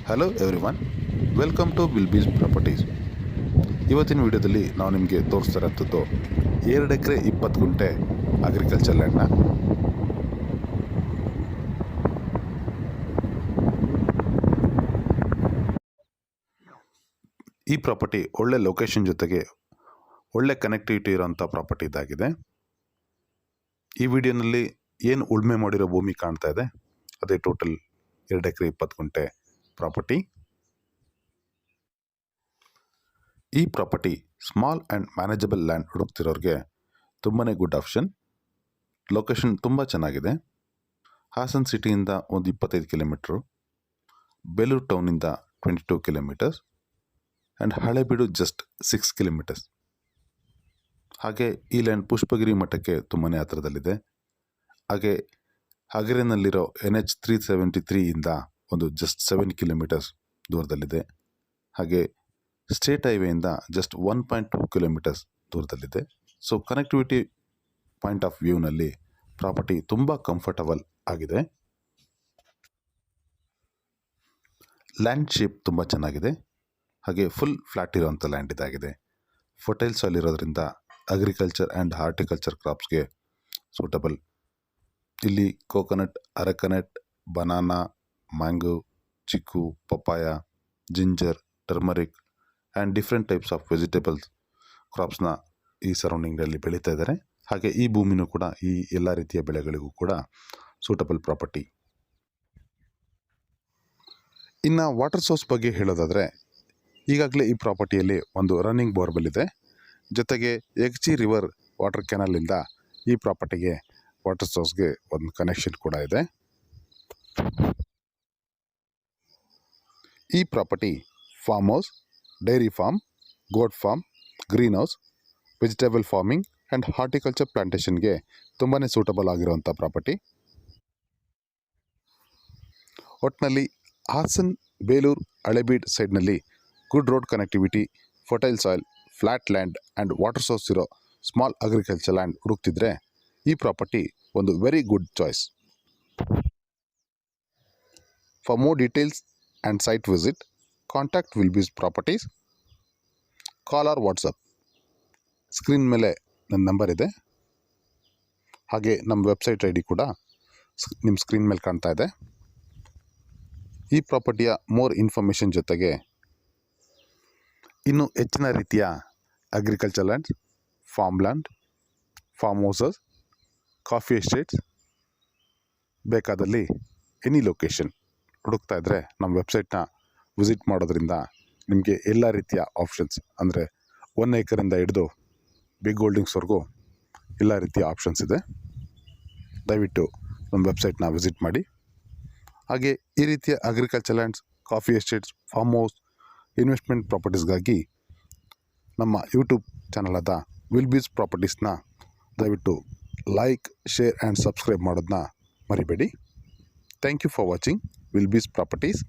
Hello everyone, welcome to Wilbees properties. ಇವತ್ತಿನ ವಿಡಿಯೋದಲ್ಲಿ ನಾವು ನಿಮಗೆ ತೋರಿಸ್ತಾ ಇರೋಂಥದ್ದು 2 ಎಕರೆ 20 ಗುಂಟೆ ಅಗ್ರಿಕಲ್ಚರ್ ಲ್ಯಾಂಡ್ನ. ಈ ಪ್ರಾಪರ್ಟಿ ಒಳ್ಳೆ ಲೊಕೇಶನ್ ಜೊತೆಗೆ ಒಳ್ಳೆ ಕನೆಕ್ಟಿವಿಟಿ ಇರೋಂಥ ಪ್ರಾಪರ್ಟಿ ಇದಾಗಿದೆ. ಈ ವಿಡಿಯೋನಲ್ಲಿ ಏನು ಉಳುಮೆ ಮಾಡಿರೋ ಭೂಮಿ ಕಾಣ್ತಾ ಇದೆ ಅದೇ ಟೋಟಲ್ 2 ಎಕರೆ 20 ಗುಂಟೆ ಪ್ರಾಪರ್ಟಿ. ಈ property small and manageable land ಹುಡುಕ್ತಿರೋರಿಗೆ ತುಂಬಾ ಗುಡ್ ಆಪ್ಷನ್. ಲೊಕೇಶನ್ ತುಂಬ ಚೆನ್ನಾಗಿದೆ. ಹಾಸನ್ ಸಿಟಿಯಿಂದ ಒಂದು 25 ಕಿಲೋಮೀಟ್ರು, ಬೇಲೂರು ಟೌನಿಂದ 22 kilometres and Halebidu just 6 kilometres. ಹಾಗೆ ಈ ಲ್ಯಾಂಡ್ ಪುಷ್ಪಗಿರಿ ಮಠಕ್ಕೆ ತುಂಬಾ ಹತ್ತಿರದಲ್ಲಿದೆ. ಹಾಗೆ ಹಗರಿನಲ್ಲಿರೋ NH 373 ಒಂದು ಜಸ್ಟ್ 7 ಕಿಲೋಮೀಟರ್ಸ್ ದೂರದಲ್ಲಿದೆ. ಹಾಗೆ ಸ್ಟೇಟ್ ಹೈವೇಯಿಂದ ಜಸ್ಟ್ 1.2 ಕಿಲೋಮೀಟರ್ಸ್ ದೂರದಲ್ಲಿದೆ. ಸೊ ಕನೆಕ್ಟಿವಿಟಿ ಪಾಯಿಂಟ್ ಆಫ್ ವ್ಯೂನಲ್ಲಿ ಪ್ರಾಪರ್ಟಿ ತುಂಬ ಕಂಫರ್ಟಬಲ್ ಆಗಿದೆ. ಲ್ಯಾಂಡ್ ಶೇಪ್ ತುಂಬ ಚೆನ್ನಾಗಿದೆ. ಹಾಗೆ ಫುಲ್ ಫ್ಲ್ಯಾಟ್ ಇರೋವಂಥ ಲ್ಯಾಂಡ್ ಇದಾಗಿದೆ. ಫರ್ಟೈಲ್ ಸಾಯಿಲ್ ಇರೋದ್ರಿಂದ ಅಗ್ರಿಕಲ್ಚರ್ ಆ್ಯಂಡ್ ಹಾರ್ಟಿಕಲ್ಚರ್ ಕ್ರಾಪ್ಸ್ಗೆ ಸೂಟಬಲ್. ಇಲ್ಲಿ coconut, areca nut, banana, mango, chikoo, papaya, ginger, turmeric and different types of vegetables ಕ್ರಾಪ್ಸ್ನ ಈ ಸರೌಂಡಿಂಗಲ್ಲಿ ಬೆಳೀತಾ ಇದ್ದಾರೆ. ಹಾಗೆ ಈ ಭೂಮಿನೂ ಕೂಡ ಈ ಎಲ್ಲ ರೀತಿಯ ಬೆಳೆಗಳಿಗೂ ಕೂಡ ಸೂಟಬಲ್ ಪ್ರಾಪರ್ಟಿ. ಇನ್ನು ವಾಟರ್ ಸೋರ್ಸ್ ಬಗ್ಗೆ ಹೇಳೋದಾದರೆ, ಈಗಾಗಲೇ ಈ ಪ್ರಾಪರ್ಟಿಯಲ್ಲಿ ಒಂದು ರನ್ನಿಂಗ್ ಬೋರ್ವೆಲ್ ಇದೆ. ಜೊತೆಗೆ ಯಗಚಿ ರಿವರ್ ವಾಟರ್ ಕೆನಾಲಿಂದ ಈ ಪ್ರಾಪರ್ಟಿಗೆ ವಾಟರ್ ಸೋರ್ಸ್ಗೆ ಒಂದು ಕನೆಕ್ಷನ್ ಕೂಡ ಇದೆ. ಈ property farm house, dairy farm, goat farm, green house, vegetable farming and horticulture ಪ್ಲಾಂಟೇಷನ್ಗೆ ತುಂಬಾ ಸೂಟಬಲ್ ಆಗಿರುವಂಥ ಪ್ರಾಪರ್ಟಿ. ಒಟ್ಟಿನಲ್ಲಿ ಹಾಸನ್, ಬೇಲೂರು, ಹಳೆಬೀಡು ಸೈಡ್ನಲ್ಲಿ good road connectivity, fertile soil, flat land and water source ಇರೋ ಸ್ಮಾಲ್ ಅಗ್ರಿಕಲ್ಚರ್ ಲ್ಯಾಂಡ್ ಹುಡುಕ್ತಿದ್ರೆ ಈ ಪ್ರಾಪರ್ಟಿ ಒಂದು very good choice. For more details and site visit, contact Wilbees properties, call or WhatsApp. Screen ಮೇಲೆ ನನ್ನ number ಇದೆ. ಹಾಗೆ ನಮ್ಮ ವೆಬ್ಸೈಟ್ ID ಕೂಡ ನಿಮ್ಮ ಸ್ಕ್ರೀನ್ ಮೇಲೆ ಕಾಣ್ತಾ ಇದೆ. ಈ ಪ್ರಾಪರ್ಟಿಯ ಮೋರ್ ಇನ್ಫಾರ್ಮೇಷನ್ ಜೊತೆಗೆ ಇನ್ನೂ ಹೆಚ್ಚಿನ ರೀತಿಯ agriculture lands, farm land, farm houses, coffee estates ಬೇಕಾದಲ್ಲಿ ಎನಿ ಲೊಕೇಶನ್ ಹುಡುಕ್ತಾ ಇದ್ದರೆ ನಮ್ಮ ವೆಬ್ಸೈಟ್ನ ವಿಸಿಟ್ ಮಾಡೋದ್ರಿಂದ ನಿಮಗೆ ಎಲ್ಲ ರೀತಿಯ ಆಪ್ಷನ್ಸ್, ಅಂದರೆ 1 ಎಕರಿಂದ ಹಿಡಿದು ಬಿಗ್ ಹೋಲ್ಡಿಂಗ್ಸ್ವರೆಗೂ ಎಲ್ಲ ರೀತಿಯ ಆಪ್ಷನ್ಸ್ ಇದೆ. ದಯವಿಟ್ಟು ನಮ್ಮ ವೆಬ್ಸೈಟ್ನ ವಿಸಿಟ್ ಮಾಡಿ. ಹಾಗೆ ಈ ರೀತಿಯ agriculture lands, coffee estates, farm house, investment ಪ್ರಾಪರ್ಟೀಸ್ಗಾಗಿ ನಮ್ಮ ಯೂಟ್ಯೂಬ್ ಚಾನಲ್ ಆದ ವಿಲ್ಬೀಸ್ ಪ್ರಾಪರ್ಟೀಸ್ನ ದಯವಿಟ್ಟು ಲೈಕ್, ಶೇರ್ ಆ್ಯಂಡ್ ಸಬ್ಸ್ಕ್ರೈಬ್ ಮಾಡೋದನ್ನ ಮರಿಬೇಡಿ. Thank you for watching Wilbees properties.